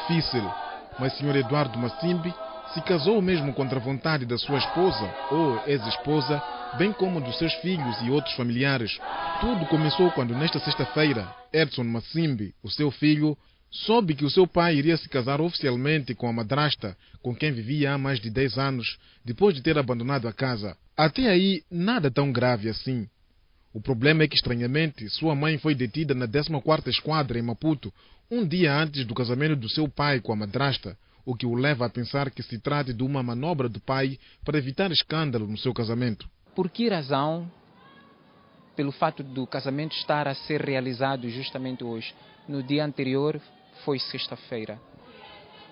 difícil, mas Sr. Eduardo Massimbi se casou mesmo contra a vontade da sua esposa ou ex-esposa, bem como dos seus filhos e outros familiares. Tudo começou quando, nesta sexta-feira, Edson Massimbi, o seu filho, soube que o seu pai iria se casar oficialmente com a madrasta, com quem vivia há mais de 10 anos, depois de ter abandonado a casa. Até aí, nada tão grave assim. O problema é que, estranhamente, sua mãe foi detida na 14ª Esquadra, em Maputo, um dia antes do casamento do seu pai com a madrasta, o que o leva a pensar que se trata de uma manobra do pai para evitar escândalo no seu casamento. Por que razão, pelo fato do casamento estar a ser realizado justamente hoje? No dia anterior foi sexta-feira.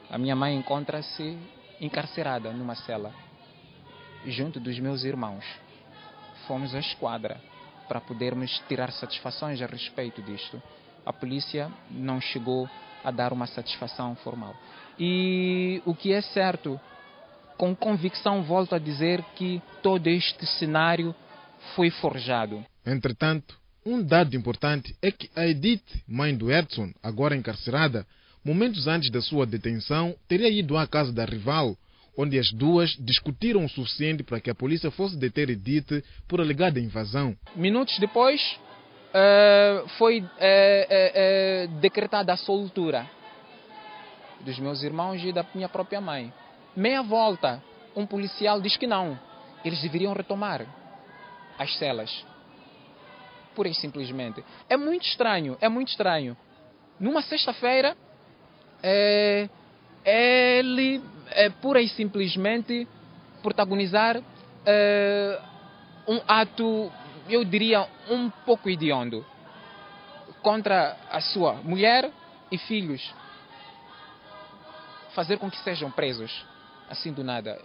A minha mãe encontra-se encarcerada numa cela, junto dos meus irmãos. Fomos à esquadra para podermos tirar satisfações a respeito disto. A polícia não chegou a dar uma satisfação formal. E o que é certo, com convicção volto a dizer que todo este cenário foi forjado. Entretanto, um dado importante é que a Edith, mãe do Edson, agora encarcerada, momentos antes da sua detenção, teria ido à casa da rival, onde as duas discutiram o suficiente para que a polícia fosse deter Edith por alegada invasão. Minutos depois, foi decretada a soltura dos meus irmãos e da minha própria mãe. Meia volta, um policial diz que não. Eles deveriam retomar as celas. Pura e simplesmente. É muito estranho, é muito estranho. Numa sexta-feira, ele pura e simplesmente protagonizar um ato, eu diria, um pouco hediondo contra a sua mulher e filhos. Fazer com que sejam presos assim do nada,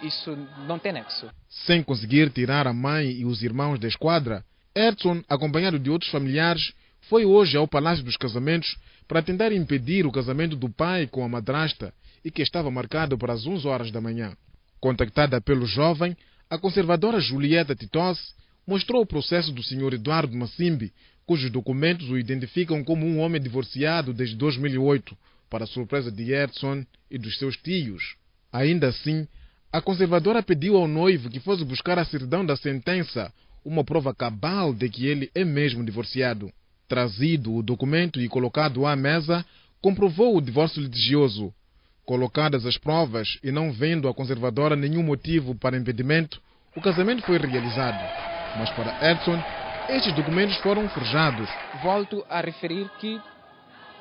isso não tem nexo. Sem conseguir tirar a mãe e os irmãos da esquadra, Edson, acompanhado de outros familiares, foi hoje ao Palácio dos Casamentos para tentar impedir o casamento do pai com a madrasta e que estava marcado para as 11 horas da manhã. Contactada pelo jovem, a conservadora Julieta Titosse mostrou o processo do Sr. Eduardo Massimbi, cujos documentos o identificam como um homem divorciado desde 2008, para a surpresa de Edson e dos seus tios. Ainda assim, a conservadora pediu ao noivo que fosse buscar a certidão da sentença, uma prova cabal de que ele é mesmo divorciado. Trazido o documento e colocado à mesa, comprovou o divórcio litigioso. Colocadas as provas e não vendo a conservadora nenhum motivo para impedimento, o casamento foi realizado. Mas para Edson, estes documentos foram forjados. Volto a referir que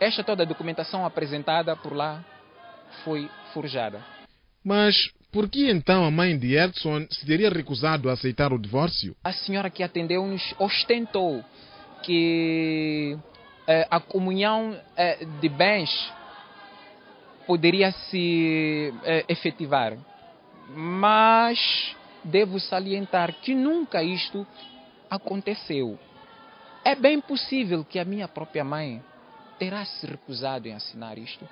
esta toda a documentação apresentada por lá foi forjada. Mas por que então a mãe de Edson se teria recusado a aceitar o divórcio? A senhora que atendeu-nos ostentou que a comunhão de bens poderia se efetivar. Mas devo salientar que nunca isto aconteceu. É bem possível que a minha própria mãe terá se recusado em assinar isto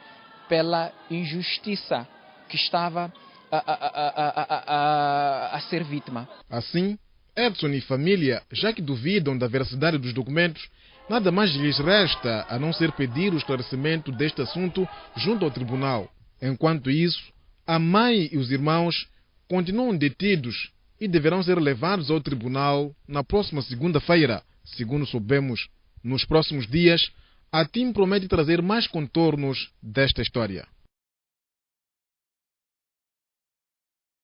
pela injustiça que estava a ser vítima. Assim, Edson e família, já que duvidam da veracidade dos documentos, nada mais lhes resta a não ser pedir o esclarecimento deste assunto junto ao tribunal. Enquanto isso, a mãe e os irmãos continuam detidos e deverão ser levados ao tribunal na próxima segunda-feira. Segundo soubemos, nos próximos dias, a TIM promete trazer mais contornos desta história.